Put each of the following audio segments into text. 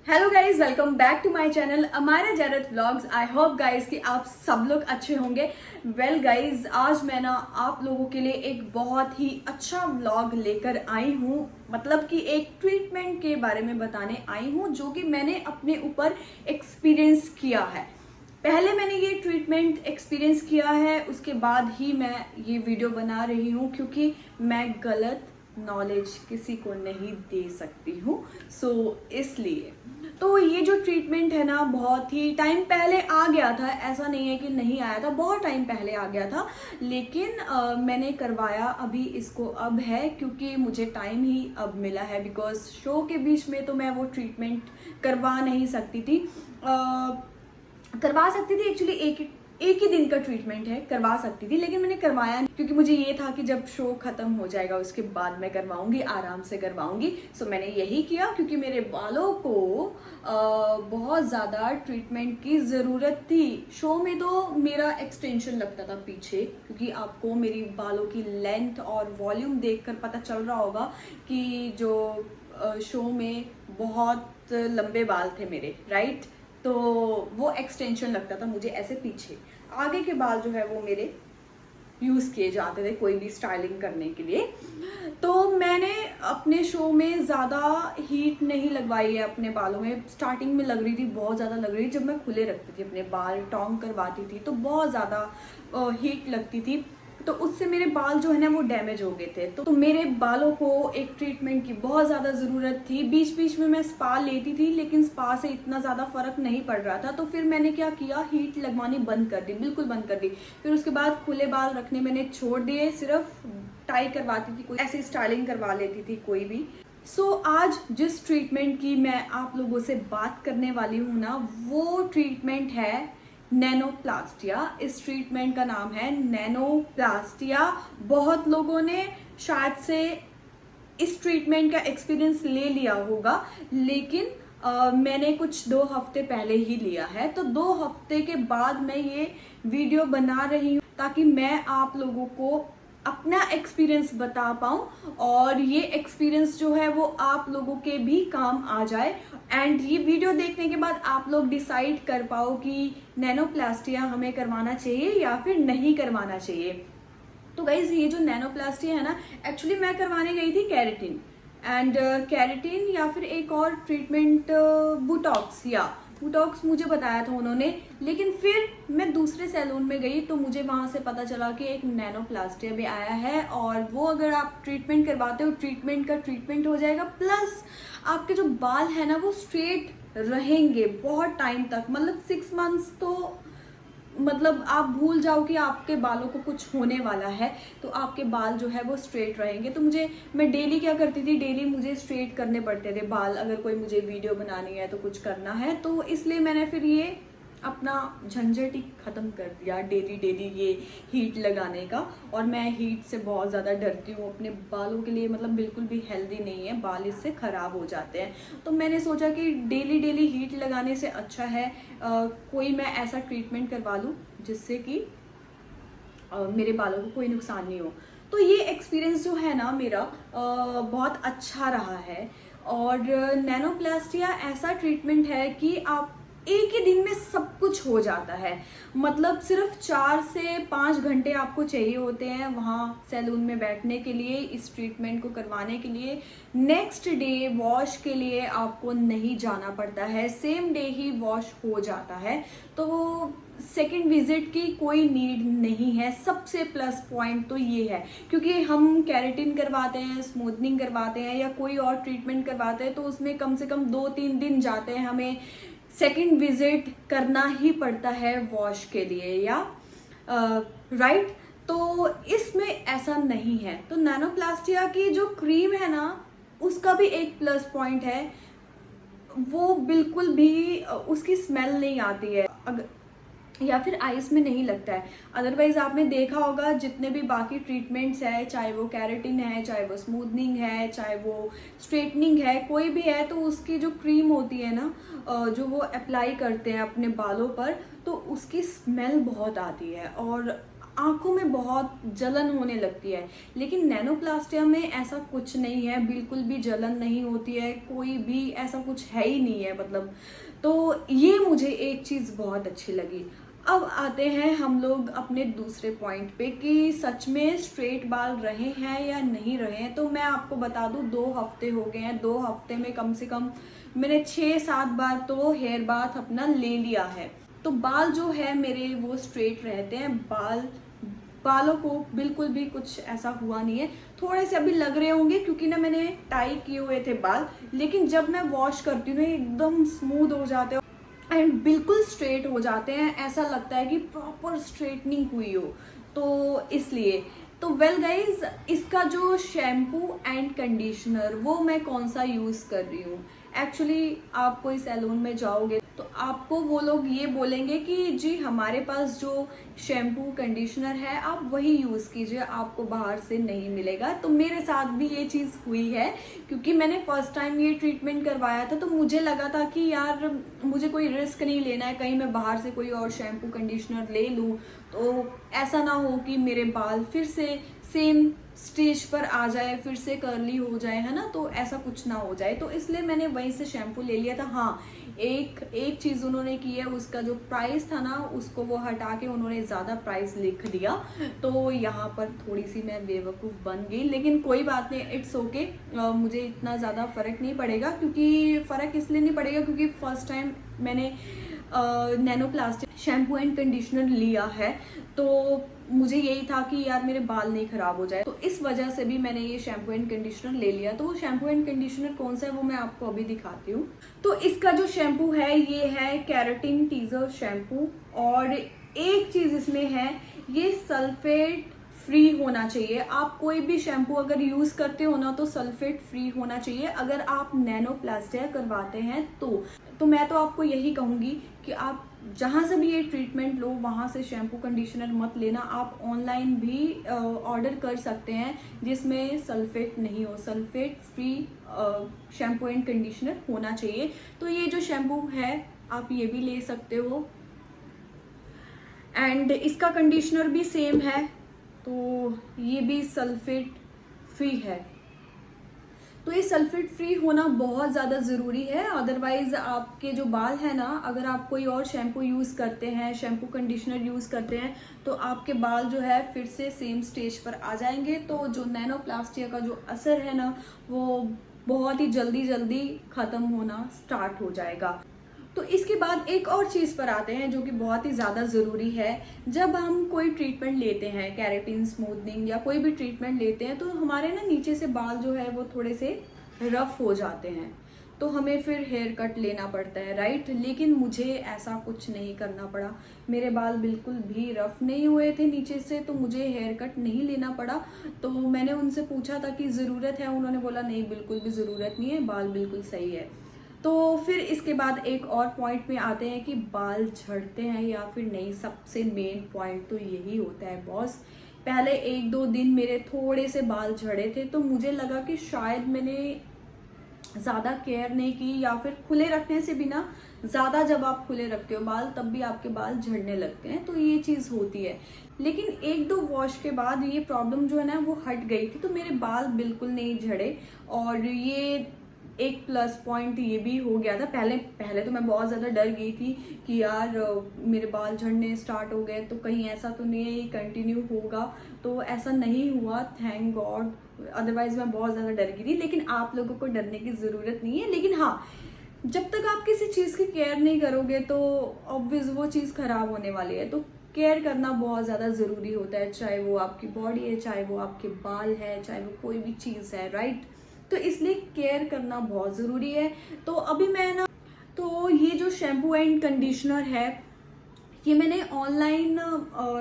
Hello guys, welcome back to my channel Amayra Jarat vlogs. I hope guys कि आप सब लोग अच्छे होंगे। वेल गाइज, आज मैं ना आप लोगों के लिए एक बहुत ही अच्छा व्लॉग लेकर आई हूँ। मतलब कि एक ट्रीटमेंट के बारे में बताने आई हूँ जो कि मैंने अपने ऊपर एक्सपीरियंस किया है। पहले मैंने ये ट्रीटमेंट एक्सपीरियंस किया है, उसके बाद ही मैं ये वीडियो बना रही हूँ क्योंकि मैं गलत नॉलेज किसी को नहीं दे सकती हूँ। इसलिए तो ये जो ट्रीटमेंट है ना, बहुत ही टाइम पहले आ गया था। ऐसा नहीं है कि नहीं आया था, बहुत टाइम पहले आ गया था। लेकिन मैंने करवाया अभी इसको अब है क्योंकि मुझे टाइम ही अब मिला है। बिकॉज शो के बीच में तो मैं वो ट्रीटमेंट करवा नहीं सकती थी। करवा सकती थी एक्चुअली, एक ही दिन का ट्रीटमेंट है, करवा सकती थी, लेकिन मैंने करवाया नहीं क्योंकि मुझे ये था कि जब शो खत्म हो जाएगा उसके बाद मैं करवाऊंगी, आराम से करवाऊंगी। सो मैंने यही किया क्योंकि मेरे बालों को बहुत ज़्यादा ट्रीटमेंट की ज़रूरत थी। शो में तो मेरा एक्सटेंशन लगता था पीछे, क्योंकि आपको मेरी बालों की लेंथ और वॉल्यूम देखकर पता चल रहा होगा कि जो शो में बहुत लंबे बाल थे मेरे, राइट। तो वो एक्सटेंशन लगता था मुझे ऐसे पीछे। आगे के बाल जो है वो मेरे यूज किए जाते थे कोई भी स्टाइलिंग करने के लिए। तो मैंने अपने शो में ज़्यादा हीट नहीं लगवाई है अपने बालों में। स्टार्टिंग में लग रही थी, बहुत ज़्यादा लग रही थी। जब मैं खुले रखती थी अपने बाल, टॉन्ग करवाती थी, तो बहुत ज़्यादा हीट लगती थी। तो उससे मेरे बाल जो है ना वो डैमेज हो गए थे। तो मेरे बालों को एक ट्रीटमेंट की बहुत ज़्यादा ज़रूरत थी। बीच बीच में मैं स्पा लेती थी, लेकिन स्पा से इतना ज़्यादा फर्क नहीं पड़ रहा था। तो फिर मैंने क्या किया, हीट लगवानी बंद कर दी, बिल्कुल बंद कर दी। फिर उसके बाद खुले बाल रखने मैंने छोड़ दिए, सिर्फ टाई करवाती थी, कोई ऐसी स्टाइलिंग करवा लेती थी कोई भी। आज जिस ट्रीटमेंट की मैं आप लोगों से बात करने वाली हूँ ना, वो ट्रीटमेंट है नैनोप्लास्टिया। इस ट्रीटमेंट का नाम है नैनोप्लास्टिया। बहुत लोगों ने शायद से इस ट्रीटमेंट का एक्सपीरियंस ले लिया होगा, लेकिन मैंने कुछ 2 हफ्ते पहले ही लिया है। तो 2 हफ्ते के बाद मैं ये वीडियो बना रही हूँ ताकि मैं आप लोगों को अपना एक्सपीरियंस बता पाऊँ और ये एक्सपीरियंस जो है वो आप लोगों के भी काम आ जाए। एंड ये वीडियो देखने के बाद आप लोग डिसाइड कर पाओ कि नैनोप्लास्टिया हमें करवाना चाहिए या फिर नहीं करवाना चाहिए। तो गाइज, ये जो नैनोप्लास्टिया है ना, एक्चुअली मैं करवाने गई थी कैरेटिन। एंड कैरेटिन या फिर एक और ट्रीटमेंट बुटॉक्स, या बुटॉक्स मुझे बताया था उन्होंने। लेकिन फिर मैं दूसरे सैलून में गई तो मुझे वहां से पता चला कि एक नैनोप्लास्टिया भी आया है, और वो अगर आप ट्रीटमेंट करवाते हो, ट्रीटमेंट का ट्रीटमेंट हो जाएगा, प्लस आपके जो बाल है ना वो स्ट्रेट रहेंगे बहुत टाइम तक। मतलब 6 मंथ्स तो मतलब आप भूल जाओ कि आपके बालों को कुछ होने वाला है। तो आपके बाल जो है वो स्ट्रेट रहेंगे। तो मैं डेली क्या करती थी, डेली मुझे स्ट्रेट करने पड़ते थे बाल, अगर कोई मुझे वीडियो बनानी है तो कुछ करना है। तो इसलिए मैंने फिर ये अपना झंझट ही खत्म कर दिया, डेली डेली ये हीट लगाने का। और मैं हीट से बहुत ज़्यादा डरती हूँ अपने बालों के लिए। मतलब बिल्कुल भी हेल्दी नहीं है, बाल इससे ख़राब हो जाते हैं। तो मैंने सोचा कि डेली डेली हीट लगाने से अच्छा है कोई मैं ऐसा ट्रीटमेंट करवा लूँ जिससे कि मेरे बालों को कोई नुकसान नहीं हो। तो ये एक्सपीरियंस जो है ना मेरा बहुत अच्छा रहा है। और नैनोप्लास्टिया ऐसा ट्रीटमेंट है कि आप एक ही दिन में सब कुछ हो जाता है। मतलब सिर्फ 4 से 5 घंटे आपको चाहिए होते हैं वहाँ सैलून में बैठने के लिए, इस ट्रीटमेंट को करवाने के लिए। नेक्स्ट डे वॉश के लिए आपको नहीं जाना पड़ता है, सेम डे ही वॉश हो जाता है। तो सेकेंड विजिट की कोई नीड नहीं है। सबसे प्लस पॉइंट तो ये है, क्योंकि हम कैरेटिन करवाते हैं, स्मूथनिंग करवाते हैं या कोई और ट्रीटमेंट करवाते हैं तो उसमें कम से कम 2-3 दिन जाते हैं। हमें सेकेंड विजिट करना ही पड़ता है वॉश के लिए, या राइट। तो इसमें ऐसा नहीं है। तो नैनोप्लास्टिया की जो क्रीम है ना, उसका भी एक प्लस पॉइंट है, वो बिल्कुल भी उसकी स्मेल नहीं आती है, अगर या फिर आइस में नहीं लगता है। अदरवाइज आपने देखा होगा जितने भी बाकी ट्रीटमेंट्स है, चाहे वो कैरेटिन है, चाहे वो स्मूथनिंग है, चाहे वो स्ट्रेटनिंग है, कोई भी है, तो उसकी जो क्रीम होती है ना, जो वो अप्लाई करते हैं अपने बालों पर, तो उसकी स्मेल बहुत आती है। और आंखों में बहुत जलन होने लगती है। लेकिन नैनोप्लास्टिया में ऐसा कुछ नहीं है, बिल्कुल भी जलन नहीं होती है, कोई भी ऐसा कुछ है ही नहीं है मतलब। तो ये मुझे एक चीज़ बहुत अच्छी लगी। अब आते हैं हम लोग अपने दूसरे पॉइंट पे कि सच में स्ट्रेट बाल रहे हैं या नहीं रहे हैं। तो मैं आपको बता दूं 2 हफ्ते हो गए हैं, 2 हफ्ते में कम से कम मैंने 6-7 बार तो हेयर बाथ अपना ले लिया है। तो बाल जो है मेरे वो स्ट्रेट रहते हैं, बालों को बिल्कुल भी कुछ ऐसा हुआ नहीं है। थोड़े से अभी लग रहे होंगे क्योंकि ना मैंने टाई किए हुए थे बाल, लेकिन जब मैं वॉश करती हूँ ना एकदम स्मूथ हो जाते हैं एंड बिल्कुल स्ट्रेट हो जाते हैं, ऐसा लगता है कि प्रॉपर स्ट्रेटनिंग हुई हो। तो इसलिए तो वेल गाइज, इसका जो शैम्पू एंड कंडीशनर वो मैं कौन सा यूज़ कर रही हूँ। एक्चुअली आप कोई सैलून में जाओगे तो आपको वो लोग ये बोलेंगे कि जी हमारे पास जो शैम्पू कंडीशनर है आप वही यूज़ कीजिए, आपको बाहर से नहीं मिलेगा। तो मेरे साथ भी ये चीज़ हुई है क्योंकि मैंने फर्स्ट टाइम ये ट्रीटमेंट करवाया था, तो मुझे लगा था कि यार मुझे कोई रिस्क नहीं लेना है, कहीं मैं बाहर से कोई और शैम्पू कंडीशनर ले लूँ तो ऐसा ना हो कि मेरे बाल फिर से सेम स्टेज पर आ जाए, फिर से कर्ली हो जाए, है ना, तो ऐसा कुछ ना हो जाए। तो इसलिए मैंने वहीं से शैम्पू ले लिया था। हाँ, एक चीज़ उन्होंने की है, उसका जो प्राइस था ना उसको वो हटा के उन्होंने ज़्यादा प्राइस लिख दिया। तो यहाँ पर थोड़ी सी मैं बेवकूफ़ बन गई, लेकिन कोई बात नहीं, इट्स ओके। मुझे इतना ज़्यादा फ़र्क नहीं पड़ेगा, क्योंकि फ़र्क इसलिए नहीं पड़ेगा क्योंकि फर्स्ट टाइम मैंने नैनोप्लास्टिक शैम्पू एंड कंडीशनर लिया है, तो मुझे यही था कि यार मेरे बाल नहीं खराब हो जाए, तो इस वजह से भी मैंने ये शैम्पू एंड कंडीशनर ले लिया। तो वो शैम्पू एंड कंडीशनर कौन सा है वो मैं आपको अभी दिखाती हूँ। तो इसका जो शैम्पू है ये है केराटिन टीजर शैम्पू, और एक चीज इसमें है, ये सल्फेट फ्री होना चाहिए। आप कोई भी शैम्पू अगर यूज करते हो ना तो सल्फेट फ्री होना चाहिए अगर आप नैनोप्लास्टिया करवाते हैं तो मैं तो आपको यही कहूंगी कि आप जहां से भी ये ट्रीटमेंट लो वहां से शैम्पू कंडीशनर मत लेना। आप ऑनलाइन भी ऑर्डर कर सकते हैं जिसमें सल्फेट नहीं हो, sulphate free shampoo and conditioner होना चाहिए। तो ये जो शैम्पू है आप ये भी ले सकते हो, एंड इसका कंडीशनर भी सेम है, तो ये भी सल्फेट फ्री है। तो ये सल्फेट फ्री होना बहुत ज़्यादा ज़रूरी है, अदरवाइज आपके जो बाल है ना, अगर आप कोई और शैम्पू यूज़ करते हैं, शैम्पू कंडीशनर यूज़ करते हैं, तो आपके बाल जो है फिर से सेम स्टेज पर आ जाएंगे। तो जो नैनोप्लास्टिया का जो असर है ना वो बहुत ही जल्दी ख़त्म होना स्टार्ट हो जाएगा। तो इसके बाद एक और चीज़ पर आते हैं जो कि बहुत ही ज़्यादा ज़रूरी है। जब हम कोई ट्रीटमेंट लेते हैं, केराटिन स्मूथनिंग या कोई भी ट्रीटमेंट लेते हैं, तो हमारे ना नीचे से बाल जो है वो थोड़े से रफ हो जाते हैं, तो हमें फिर हेयर कट लेना पड़ता है, राइट। लेकिन मुझे ऐसा कुछ नहीं करना पड़ा, मेरे बाल बिल्कुल भी रफ नहीं हुए थे नीचे से, तो मुझे हेयर कट नहीं लेना पड़ा। तो मैंने उनसे पूछा था कि ज़रूरत है, उन्होंने बोला नहीं बिल्कुल भी ज़रूरत नहीं है, बाल बिल्कुल सही है। तो फिर इसके बाद एक और पॉइंट में आते हैं कि बाल झड़ते हैं या फिर नहीं। सबसे मेन पॉइंट तो यही होता है बॉस। पहले 1-2 दिन मेरे थोड़े से बाल झड़े थे, तो मुझे लगा कि शायद मैंने ज़्यादा केयर नहीं की, या फिर खुले रखने से भी ना, ज़्यादा जब आप खुले रखते हो बाल तब भी आपके बाल झड़ने लगते हैं, तो ये चीज़ होती है। लेकिन 1-2 वॉश के बाद ये प्रॉब्लम जो है ना वो हट गई थी, तो मेरे बाल बिल्कुल नहीं झड़े। और ये एक प्लस पॉइंट ये भी हो गया था। पहले तो मैं बहुत ज़्यादा डर गई थी कि यार मेरे बाल झड़ने स्टार्ट हो गए तो कहीं ऐसा तो नहीं है ये कंटिन्यू होगा, तो ऐसा नहीं हुआ, थैंक गॉड। अदरवाइज मैं बहुत ज़्यादा डर गई थी। लेकिन आप लोगों को डरने की ज़रूरत नहीं है। लेकिन हाँ, जब तक आप किसी चीज़ की केयर नहीं करोगे तो ऑब्वियस वो चीज़ खराब होने वाली है। तो केयर करना बहुत ज़्यादा ज़रूरी होता है, चाहे वो आपकी बॉडी है, चाहे वो आपके बाल है, चाहे वो कोई भी चीज़ है, राइट। तो इसलिए केयर करना बहुत ज़रूरी है। तो अभी मैं ना, तो ये जो शैम्पू एंड कंडीशनर है ये मैंने ऑनलाइन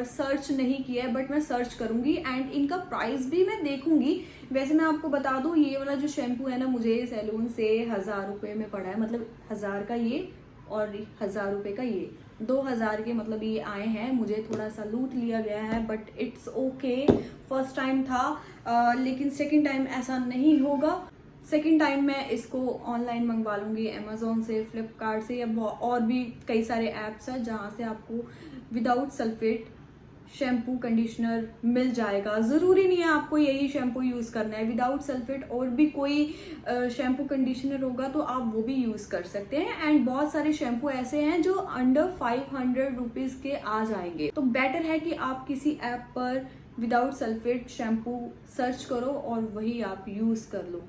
सर्च नहीं किया है, बट मैं सर्च करूंगी एंड इनका प्राइस भी मैं देखूंगी। वैसे मैं आपको बता दूं, ये वाला जो शैम्पू है ना मुझे सैलून से 1000 रुपये में पड़ा है, मतलब 1000 का ये और 1000 रुपये का ये, 2000 के मतलब ये आए हैं। मुझे थोड़ा सा लूट लिया गया है, but it's okay, first time था। लेकिन सेकेंड टाइम ऐसा नहीं होगा। सेकेंड टाइम मैं इसको ऑनलाइन मंगवा लूँगी, अमेजोन से, फ्लिपकार्ट से, या और भी कई सारे ऐप्स हैं जहाँ से आपको विदाउट सल्फेट शैम्पू कंडीशनर मिल जाएगा। ज़रूरी नहीं है आपको यही शैम्पू यूज़ करना है, विदाउट सल्फेट और भी कोई शैम्पू कंडीशनर होगा तो आप वो भी यूज़ कर सकते हैं। एंड बहुत सारे शैम्पू ऐसे हैं जो अंडर 500 रुपीज़ के आ जाएंगे, तो बेटर है कि आप किसी ऐप पर विदाउट सल्फेट शैम्पू सर्च करो और वही आप यूज़ कर लो।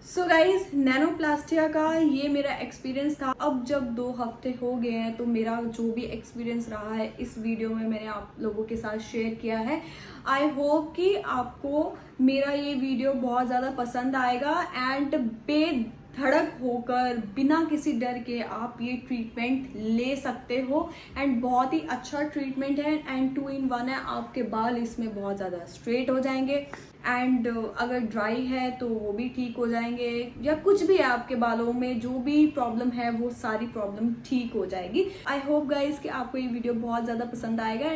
सो गाइज, नैनोप्लास्टिया का ये मेरा एक्सपीरियंस था। अब जब 2 हफ्ते हो गए हैं तो मेरा जो भी एक्सपीरियंस रहा है इस वीडियो में मैंने आप लोगों के साथ शेयर किया है। आई होप कि आपको मेरा ये वीडियो बहुत ज़्यादा पसंद आएगा एंड बेधड़क होकर बिना किसी डर के आप ये ट्रीटमेंट ले सकते हो। एंड बहुत ही अच्छा ट्रीटमेंट है एंड 2 in 1 है। आपके बाल इसमें बहुत ज़्यादा स्ट्रेट हो जाएंगे एंड अगर ड्राई है तो वो भी ठीक हो जाएंगे, या कुछ भी है आपके बालों में जो भी प्रॉब्लम है वो सारी प्रॉब्लम ठीक हो जाएगी। आई होप गाइज कि आपको ये वीडियो बहुत ज़्यादा पसंद आएगा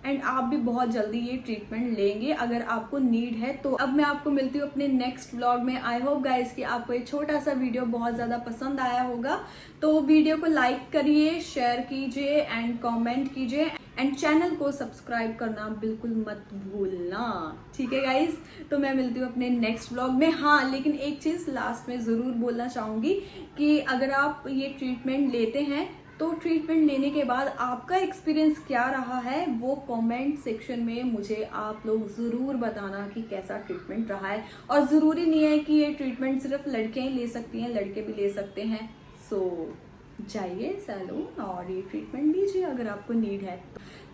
एंड आप भी बहुत जल्दी ये ट्रीटमेंट लेंगे अगर आपको नीड है तो। अब मैं आपको मिलती हूँ अपने नेक्स्ट व्लॉग में। आई होप गाइज कि आपको ये छोटा सा वीडियो बहुत ज़्यादा पसंद आया होगा, तो वीडियो को लाइक करिए, शेयर कीजिए एंड कमेंट कीजिए एंड चैनल को सब्सक्राइब करना बिल्कुल मत भूलना, ठीक है गाइज। तो मैं मिलती हूँ अपने नेक्स्ट व्लॉग में। हाँ, लेकिन एक चीज़ लास्ट में ज़रूर बोलना चाहूँगी कि अगर आप ये ट्रीटमेंट लेते हैं तो ट्रीटमेंट लेने के बाद आपका एक्सपीरियंस क्या रहा है वो कमेंट सेक्शन में मुझे आप लोग ज़रूर बताना कि कैसा ट्रीटमेंट रहा है। और ज़रूरी नहीं है कि ये ट्रीटमेंट सिर्फ लड़कियां ही ले सकती हैं, लड़के भी ले सकते हैं। सो जाइए सैलून और ये ट्रीटमेंट लीजिए अगर आपको नीड है।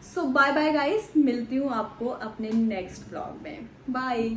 सो बाय बाय गाइस, मिलती हूँ आपको अपने नेक्स्ट व्लॉग में। बाय।